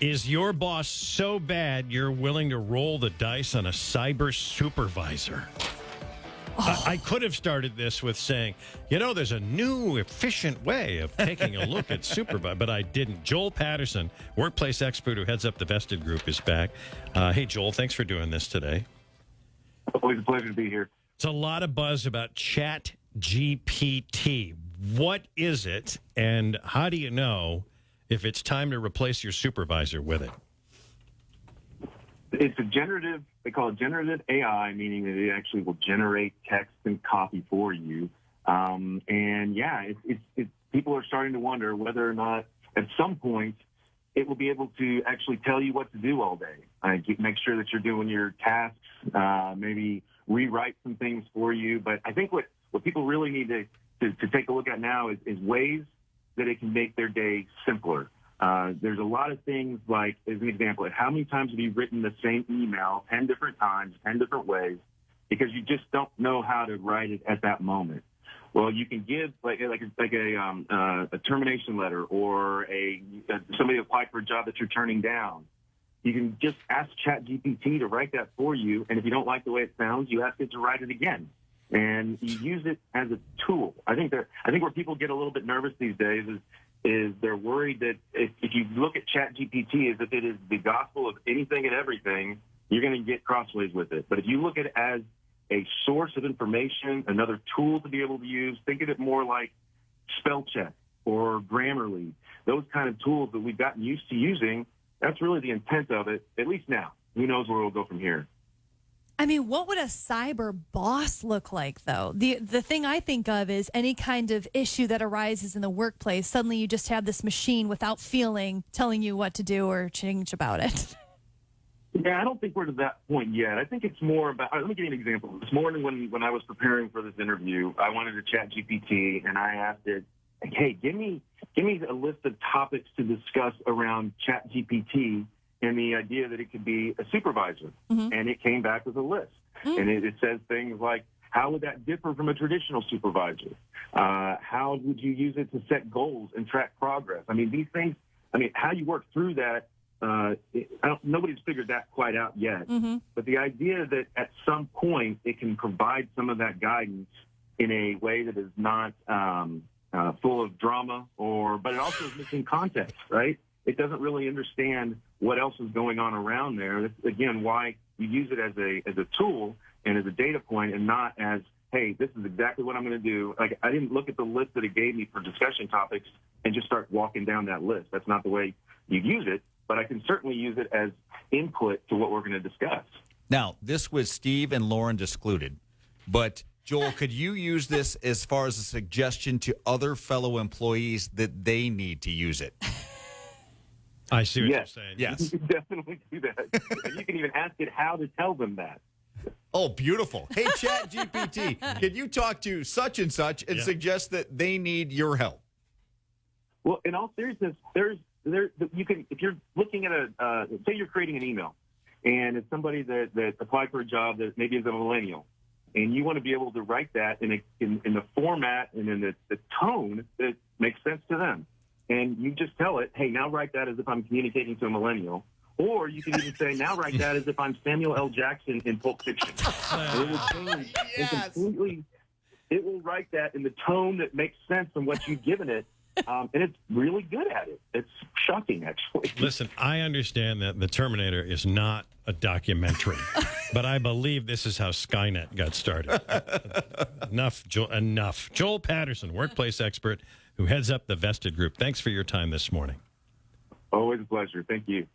Is your boss so bad you're willing to roll the dice on a cyber supervisor? I could have started this with saying, there's a new, efficient way of taking a look at supervisor, but I didn't. Joel Patterson, workplace expert who heads up the Vested Group, is back. Hey, Joel, thanks for doing this today. Always a pleasure to be here. It's a lot of buzz about ChatGPT. What is it, and how do you know if it's time to replace your supervisor with it? It's they call it generative AI, meaning that it actually will generate text and copy for you. People are starting to wonder whether or not at some point it will be able to actually tell you what to do all day. Make sure that you're doing your tasks, maybe rewrite some things for you. But I think what people really need to take a look at now is ways that it can make their day simpler. There's a lot of things like, as an example, how many times have you written the same email 10 different times, 10 different ways, because you just don't know how to write it at that moment. Well, you can give like a termination letter or somebody applied for a job that you're turning down. You can just ask ChatGPT to write that for you, and if you don't like the way it sounds, you ask it to write it again. And you use it as a tool. I think where people get a little bit nervous these days is they're worried that if you look at ChatGPT as if it is the gospel of anything and everything, you're going to get crossways with it. But if you look at it as a source of information, another tool to be able to use, think of it more like spell check or Grammarly, those kind of tools that we've gotten used to using. That's really the intent of it, at least now. Who knows where we'll go from here? I mean, what would a cyber boss look like, though? The thing I think of is any kind of issue that arises in the workplace. Suddenly you just have this machine without feeling telling you what to do or change about it. Yeah, I don't think we're to that point yet. I think it's more about, let me give you an example. This morning when I was preparing for this interview, I wanted to chat GPT, and I asked it, hey, give me a list of topics to discuss around chat GPT and the idea that it could be a supervisor. Mm-hmm. And it came back with a list. Mm-hmm. And it says things like, how would that differ from a traditional supervisor? How would you use it to set goals and track progress? I mean, these things, how you work through that, nobody's figured that quite out yet. Mm-hmm. But the idea that at some point it can provide some of that guidance in a way that is not full of drama, but it also is missing context, right? It doesn't really understand what else is going on around there. That's, again, why you use it as a tool and as a data point and not as, hey, this is exactly what I'm going to do. Like, I didn't look at the list that it gave me for discussion topics and just start walking down that list. That's not the way you use it, but I can certainly use it as input to what we're going to discuss. Now, this was Steve and Lauren excluded, but Joel, could you use this as far as a suggestion to other fellow employees that they need to use it? I see what you're saying. Yes. You can definitely do that. And you can even ask it how to tell them that. Oh, beautiful. Hey, ChatGPT, can you talk to such and such and suggest that they need your help? Well, in all seriousness, you can, if you're looking at say you're creating an email, and it's somebody that applied for a job that maybe is a millennial, and you want to be able to write that in the format and in the tone that makes sense to them. And you just tell it, hey, now write that as if I'm communicating to a millennial. Or you can even say, now write that as if I'm Samuel L. Jackson in Pulp Fiction. And it will change completely. It will write that in the tone that makes sense from what you've given it. And it's really good at it. It's shocking, actually. Listen, I understand that The Terminator is not a documentary, but I believe this is how Skynet got started. Enough. Joel Patterson, workplace expert who heads up the Vested Group. Thanks for your time this morning. Always a pleasure. Thank you.